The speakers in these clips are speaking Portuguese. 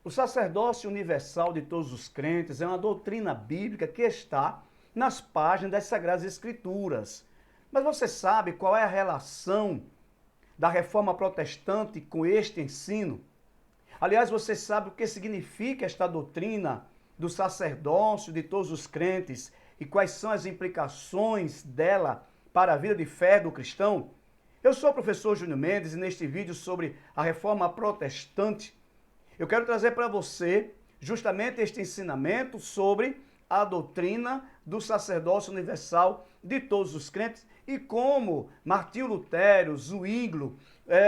O sacerdócio universal de todos os crentes é uma doutrina bíblica que está nas páginas das Sagradas Escrituras. Mas você sabe qual é a relação da reforma protestante com este ensino? Aliás, você sabe o que significa esta doutrina do sacerdócio de todos os crentes e quais são as implicações dela para a vida de fé do cristão? Eu sou o professor Júnior Mendes e neste vídeo sobre a reforma protestante, eu quero trazer para você justamente este ensinamento sobre a doutrina do sacerdócio universal de todos os crentes e como Martinho Lutero, Zwinglio,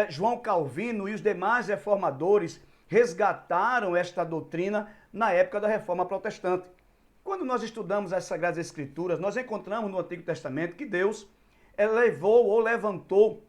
João Calvino e os demais reformadores resgataram esta doutrina na época da Reforma Protestante. Quando nós estudamos as Sagradas Escrituras, nós encontramos no Antigo Testamento que Deus elevou ou levantou,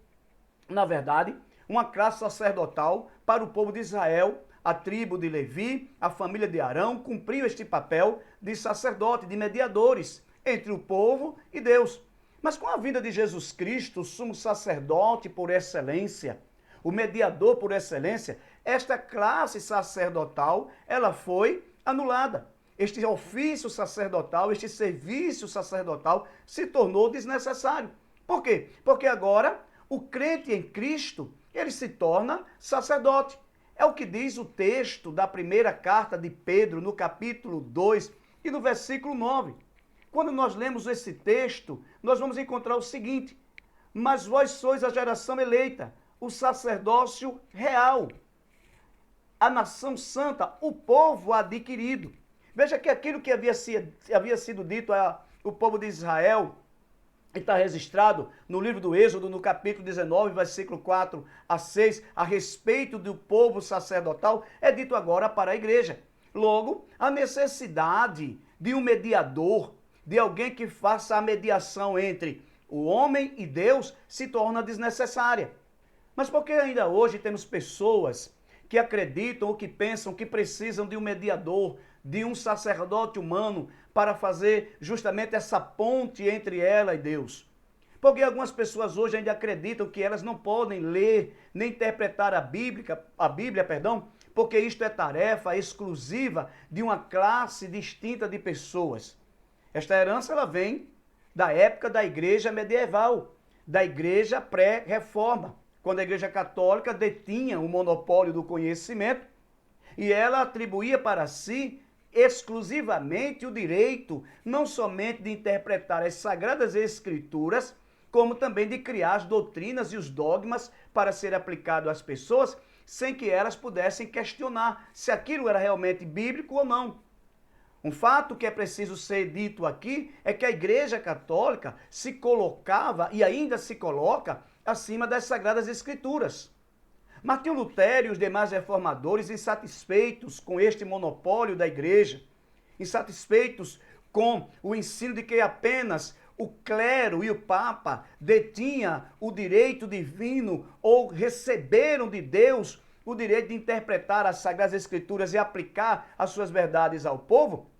na verdade, uma classe sacerdotal para o povo de Israel. A tribo de Levi, a família de Arão, cumpriu este papel de sacerdote, de mediadores entre o povo e Deus. Mas com a vinda de Jesus Cristo, o sumo sacerdote por excelência, o mediador por excelência, esta classe sacerdotal, ela foi anulada. Este ofício sacerdotal, este serviço sacerdotal se tornou desnecessário. Por quê? Porque agora o crente em Cristo, ele se torna sacerdote. É o que diz o texto da primeira carta de Pedro, no capítulo 2 e no versículo 9. Quando nós lemos esse texto, nós vamos encontrar o seguinte: mas vós sois a geração eleita, o sacerdócio real, a nação santa, o povo adquirido. Veja que aquilo que havia sido dito ao povo de Israel, e está registrado no livro do Êxodo, no capítulo 19, versículo 4 a 6, a respeito do povo sacerdotal, é dito agora para a igreja. Logo, a necessidade de um mediador, de alguém que faça a mediação entre o homem e Deus, se torna desnecessária. Mas por que ainda hoje temos pessoas que acreditam ou que pensam que precisam de um mediador, de um sacerdote humano para fazer justamente essa ponte entre ela e Deus? Porque algumas pessoas hoje ainda acreditam que elas não podem ler nem interpretar a Bíblia, porque isto é tarefa exclusiva de uma classe distinta de pessoas. Esta herança ela vem da época da igreja medieval, da igreja pré-reforma, quando a igreja católica detinha o monopólio do conhecimento e ela atribuía para si exclusivamente o direito não somente de interpretar as Sagradas Escrituras, como também de criar as doutrinas e os dogmas para ser aplicado às pessoas, sem que elas pudessem questionar se aquilo era realmente bíblico ou não. Um fato que é preciso ser dito aqui é que a Igreja Católica se colocava e ainda se coloca acima das Sagradas Escrituras. Martinho Lutero e os demais reformadores, insatisfeitos com este monopólio da igreja, insatisfeitos com o ensino de que apenas o clero e o papa detinham o direito divino ou receberam de Deus o direito de interpretar as Sagradas Escrituras e aplicar as suas verdades ao povo,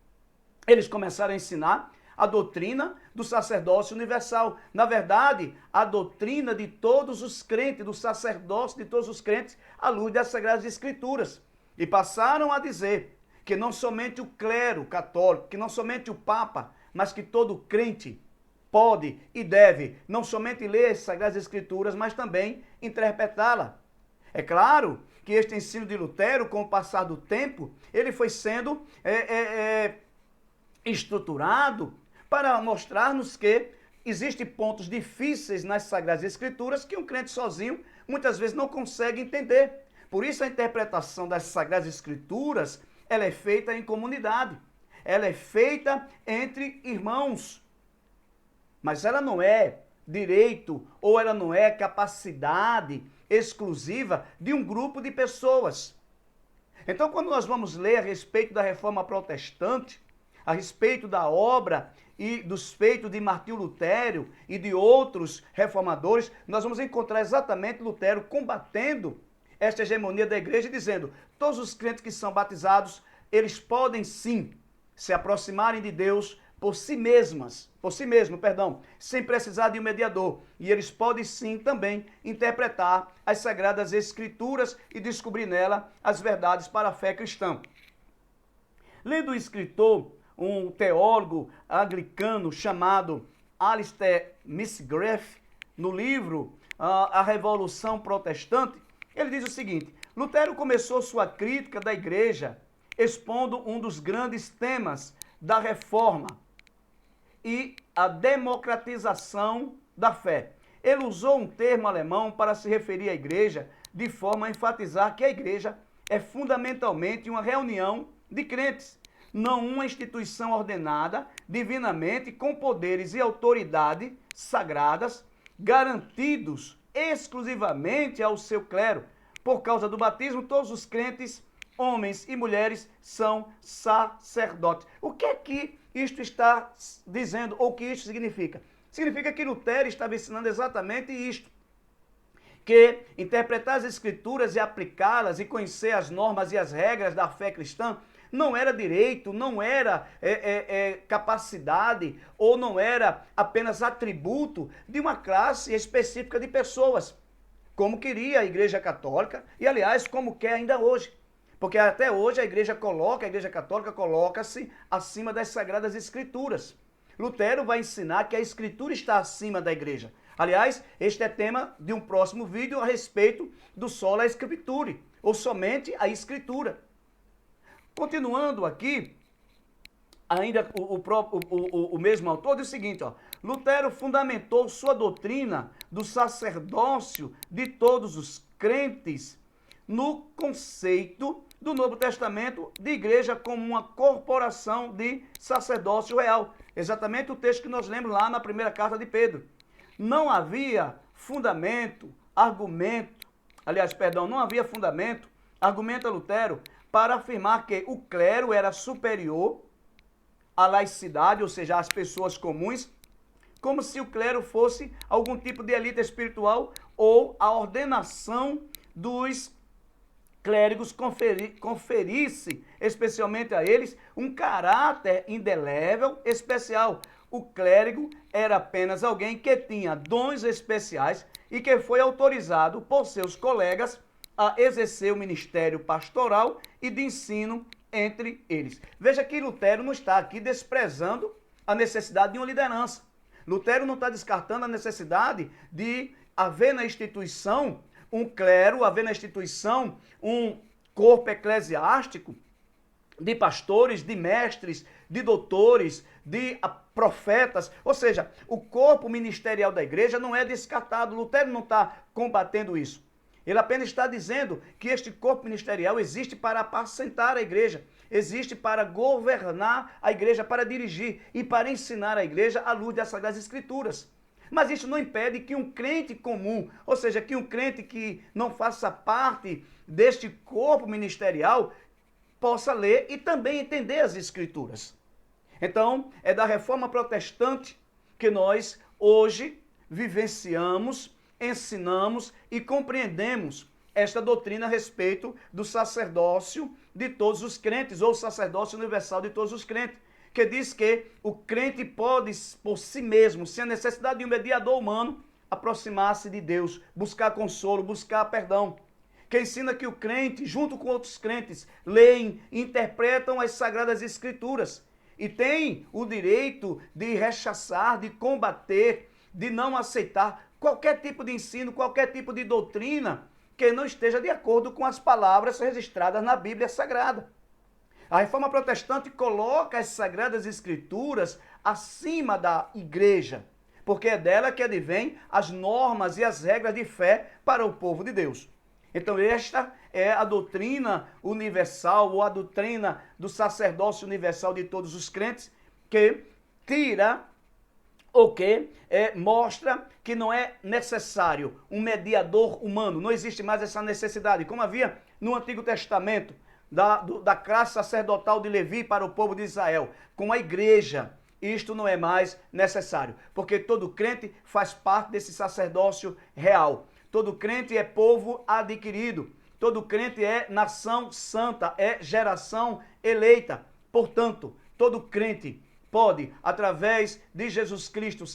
eles começaram a ensinar a doutrina do sacerdócio universal. Na verdade, a doutrina de todos os crentes, do sacerdócio de todos os crentes, à luz das Sagradas Escrituras. E passaram a dizer que não somente o clero católico, que não somente o Papa, mas que todo crente pode e deve não somente ler as Sagradas Escrituras, mas também interpretá-la. É claro que este ensino de Lutero, com o passar do tempo, ele foi sendo estruturado para mostrar-nos que existem pontos difíceis nas Sagradas Escrituras que um crente sozinho muitas vezes não consegue entender. Por isso a interpretação das Sagradas Escrituras, ela é feita em comunidade, ela é feita entre irmãos, mas ela não é direito ou ela não é capacidade exclusiva de um grupo de pessoas. Então, quando nós vamos ler a respeito da Reforma Protestante, a respeito da obra e dos feitos de Martinho Lutero e de outros reformadores, nós vamos encontrar exatamente Lutero combatendo esta hegemonia da igreja e dizendo: todos os crentes que são batizados, eles podem sim se aproximarem de Deus por si mesmo, sem precisar de um mediador. E eles podem sim também interpretar as Sagradas Escrituras e descobrir nela as verdades para a fé cristã. Lendo o escritor, um teólogo anglicano chamado Alistair McGrath, no livro A Revolução Protestante, ele diz o seguinte: Lutero começou sua crítica da igreja expondo um dos grandes temas da reforma e a democratização da fé. Ele usou um termo alemão para se referir à igreja, de forma a enfatizar que a igreja é fundamentalmente uma reunião de crentes, não uma instituição ordenada divinamente com poderes e autoridade sagradas, garantidos exclusivamente ao seu clero. Por causa do batismo, todos os crentes, homens e mulheres, são sacerdotes. O que é que isto está dizendo, ou o que isto significa? Significa que Lutero estava ensinando exatamente isto, que interpretar as escrituras e aplicá-las e conhecer as normas e as regras da fé cristã não era direito, não era capacidade ou não era apenas atributo de uma classe específica de pessoas, como queria a Igreja Católica e, aliás, como quer ainda hoje. Porque até hoje a Igreja Católica coloca-se acima das Sagradas Escrituras. Lutero vai ensinar que a Escritura está acima da Igreja. Aliás, este é tema de um próximo vídeo a respeito do sola Scriptura, ou somente a Escritura. Continuando aqui, ainda o mesmo autor diz o seguinte, ó: Lutero fundamentou sua doutrina do sacerdócio de todos os crentes no conceito do Novo Testamento de igreja como uma corporação de sacerdócio real. Exatamente o texto que nós lemos lá na primeira carta de Pedro. Não havia fundamento, argumenta Lutero, para afirmar que o clero era superior à laicidade, ou seja, às pessoas comuns, como se o clero fosse algum tipo de elite espiritual ou a ordenação dos clérigos conferisse, especialmente a eles, um caráter indelével especial. O clérigo era apenas alguém que tinha dons especiais e que foi autorizado por seus colegas a exercer o ministério pastoral e de ensino entre eles. Veja que Lutero não está aqui desprezando a necessidade de uma liderança. Lutero não está descartando a necessidade de haver na instituição um clero, haver na instituição um corpo eclesiástico de pastores, de mestres, de doutores, de profetas. Ou seja, o corpo ministerial da igreja não é descartado. Lutero não está combatendo isso. Ele apenas está dizendo que este corpo ministerial existe para apacentar a igreja, existe para governar a igreja, para dirigir e para ensinar a igreja à luz das Sagradas Escrituras. Mas isso não impede que um crente comum, ou seja, que um crente que não faça parte deste corpo ministerial, possa ler e também entender as Escrituras. Então, é da Reforma Protestante que nós hoje vivenciamos, ensinamos e compreendemos esta doutrina a respeito do sacerdócio de todos os crentes, ou sacerdócio universal de todos os crentes, que diz que o crente pode, por si mesmo, sem a necessidade de um mediador humano, aproximar-se de Deus, buscar consolo, buscar perdão. Que ensina que o crente, junto com outros crentes, leem e interpretam as Sagradas Escrituras e tem o direito de rechaçar, de combater, de não aceitar qualquer tipo de ensino, qualquer tipo de doutrina que não esteja de acordo com as palavras registradas na Bíblia Sagrada. A Reforma Protestante coloca as Sagradas Escrituras acima da igreja, porque é dela que advém as normas e as regras de fé para o povo de Deus. Então esta é a doutrina universal, ou a doutrina do sacerdócio universal de todos os crentes, que tira ou que mostra que não é necessário um mediador humano, não existe mais essa necessidade, como havia no Antigo Testamento, da classe sacerdotal de Levi para o povo de Israel. Com a igreja, isto não é mais necessário, porque todo crente faz parte desse sacerdócio real. Todo crente é povo adquirido, todo crente é nação santa, é geração eleita. Portanto, todo crente pode, através de Jesus Cristo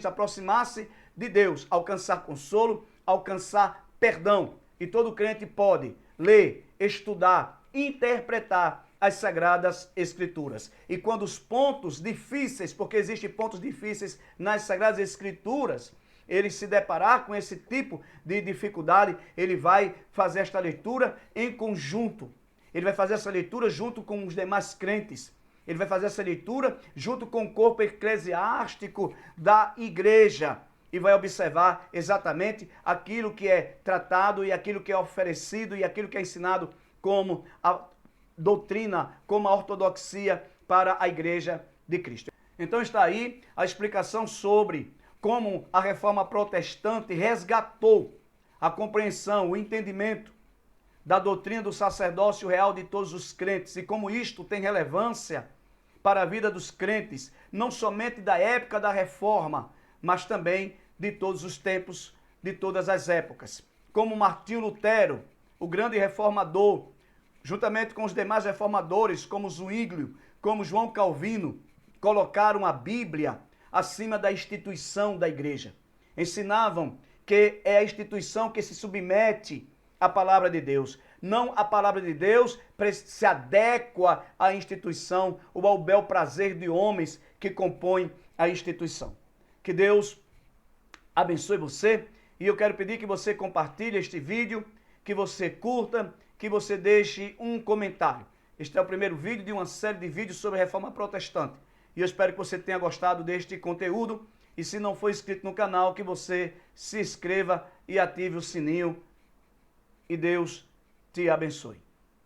aproximar-se de Deus, alcançar consolo, alcançar perdão. E todo crente pode ler, estudar, interpretar as Sagradas Escrituras. E quando os pontos difíceis, porque existem pontos difíceis nas Sagradas Escrituras, ele se deparar com esse tipo de dificuldade, ele vai fazer esta leitura em conjunto. Ele vai fazer essa leitura junto com os demais crentes. Ele vai fazer essa leitura junto com o corpo eclesiástico da igreja. E vai observar exatamente aquilo que é tratado e aquilo que é oferecido e aquilo que é ensinado como a doutrina, como a ortodoxia para a igreja de Cristo. Então está aí a explicação sobre como a reforma protestante resgatou a compreensão, o entendimento da doutrina do sacerdócio real de todos os crentes e como isto tem relevância para a vida dos crentes, não somente da época da reforma, mas também de todos os tempos, de todas as épocas. Como Martinho Lutero, o grande reformador, juntamente com os demais reformadores, como Zwinglio, como João Calvino, colocaram a Bíblia acima da instituição da igreja. Ensinavam que é a instituição que se submete à palavra de Deus. Não a palavra de Deus se adequa à instituição ou ao bel prazer de homens que compõem a instituição. Que Deus abençoe você e eu quero pedir que você compartilhe este vídeo, que você curta, que você deixe um comentário. Este é o primeiro vídeo de uma série de vídeos sobre a Reforma Protestante. E eu espero que você tenha gostado deste conteúdo. E se não for inscrito no canal, que você se inscreva e ative o sininho. E Deus te abençoe.